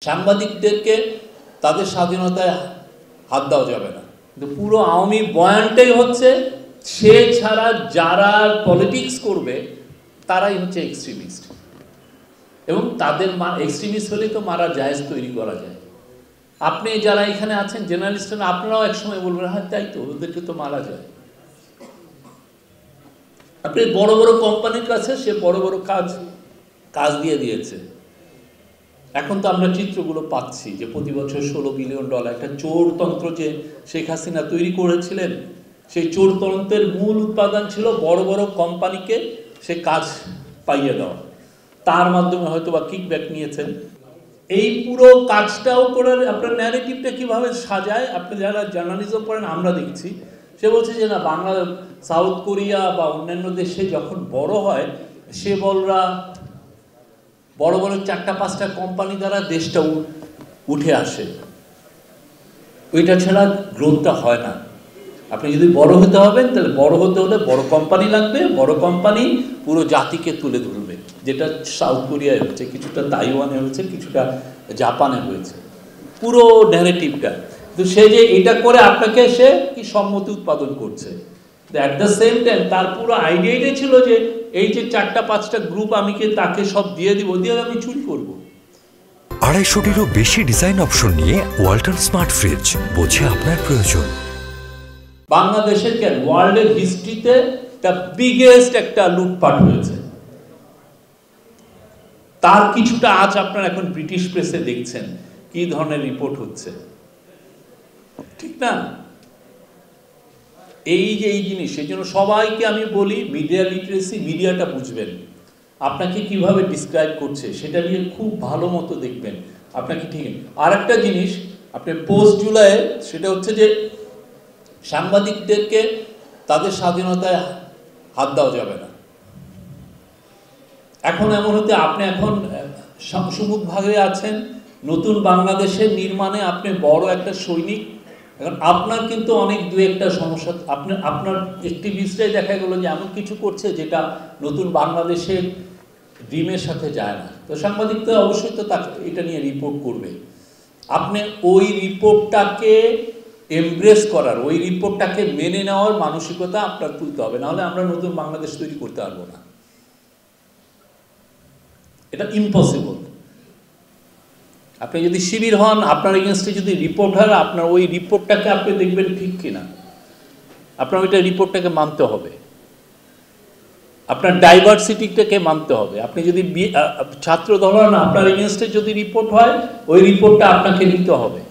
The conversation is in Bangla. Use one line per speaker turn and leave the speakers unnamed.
সাংবাদিকদেরকে তাদের স্বাধীনতায় হাত দেওয়া যাবে না, কিন্তু পুরো আওয়ামী বয়ানটাই হচ্ছে সে ছাড়া যারা পলিটিক্স করবে তারাই হচ্ছে এক্সট্রিমিস্ট, এবং তাদের এক্সট্রিমিস্ট হলেই তো মারা জায়েজ তৈরি করা যায়। আপনি যারা এখানে আছেন জার্নালিস্টরা, আপনারাও একসময় বলবেন হ্যাঁ তাই তো, ওদেরকে তো মারা যায়। আপনি বড় বড় কোম্পানির কাছে সে বড় বড় কাজ দিয়ে দিয়েছে। এখন তো আমরা চিত্রগুলো পাচ্ছি যে প্রতি বছর $16 বিলিয়ন একটা চোরতন্ত্র যে শেখ হাসিনা তৈরি করেছিলেন, সেই চোরতন্ত্রের মূল উৎপাদন ছিল বড় বড় কোম্পানিকে সে কাজ পাইয়ে দেওয়া, তার মাধ্যমে হয়তো বা কিকব্যাক নিয়েছেন। এই পুরো কাজটাও করে আপনার ন্যারেটিভটা কিভাবে সাজায়, আপনি যারা জার্নালিজম করেন আমরা দেখছি, সে বলছে যে না বাংলা সাউথ কোরিয়া বা অন্যান্য দেশে যখন বড় হয় সে বলরা বড় বড় 4-5টা কোম্পানি দ্বারা দেশটা উঠে আসে, ওইটা ছাড়া গ্রোথটা হয় না। আপনি যদি বড় হতে হবেন তাহলে বড় হতে হলে বড় কোম্পানি লাগবে, বড় কোম্পানি পুরো জাতিকে তুলে ধরবে, যেটা সাউথ কোরিয়ায় হচ্ছে, কিছুটা তাইওয়ানে হয়েছে, কিছুটা জাপানে হয়েছে, পুরো ন্যারেটিভটা। তো সে যে এটা করে আপনাকে সে কি সম্মতি উৎপাদন করছে, অ্যাট দ্য সেম টাইম তার পুরো আইডিয়াটাই ছিল যে এই যে 4-5টা গ্রুপ আমি তাকে সব দিয়ে দিব, দিয়ে আমি চুরি করবো।
250-টিরও বেশি ডিজাইন অপশন নিয়ে ওয়ালটন স্মার্ট ফ্রিজ, বোঝে আপনার প্রয়োজন।
বাংলাদেশের কেন ওয়ার্ল্ডের হিস্ট্রিতে দ্য বিগেস্ট একটা লুটপাট হয়েছে, তার কিছুটা আজ আপনারা এখন ব্রিটিশ প্রেসে দেখছেন কি ধরনের রিপোর্ট হচ্ছে, ঠিক না? এই যে এই জিনিস, সেই জন্য সবাইকে আমি বলি মিডিয়া লিটারেসি, মিডিয়াটা বুঝবেন, আপনাকে কিভাবে ডিসক্রাইব করছে সেটা নিয়ে খুব ভালো মতো দেখবেন আপনাকে। ঠিক আর একটা জিনিস আপনি পোস্ট জুলাইয়ে, সেটা হচ্ছে যে সাংবাদিকদেরকে তাদের স্বাধীনতায় হাত দেওয়া যাবে না। এখন এমন হতে আপনি এখন সুমুখভাবে আছেন, নতুন বাংলাদেশের নির্মাণে আপনি বড় একটা সৈনিক। এখন আপনার কিন্তু অনেক দু একটা সমস্যা, আপনার অ্যাক্টিভিস্টরাই দেখা গেল যে এমন কিছু করছে যেটা নতুন বাংলাদেশের ড্রিমের সাথে যায় না, তো সাংবাদিকরা অবশ্যই তো তাকে এটা নিয়ে রিপোর্ট করবে। আপনি ওই রিপোর্টটাকে এমব্রেস করার, ওই রিপোর্টটাকে মেনে নেওয়ার মানসিকতা আপনার তুলতে হবে, নাহলে আমরা নতুন বাংলাদেশ তৈরি করতে পারবো না, এটা ইম্পসিবল। আপনি যদি শিবির হন, আপনার এগেনস্টে যদি রিপোর্ট হয়, আপনার ওই রিপোর্টটাকে আপনি দেখবেন ঠিক কিনা, আপনার ওইটা রিপোর্টটাকে মানতে হবে, আপনার ডাইভার্সিটিটাকে মানতে হবে। আপনি যদি ছাত্র দল হন, আপনার এগেনস্টে যদি রিপোর্ট হয় ওই রিপোর্টটা আপনাকে নিতে হবে।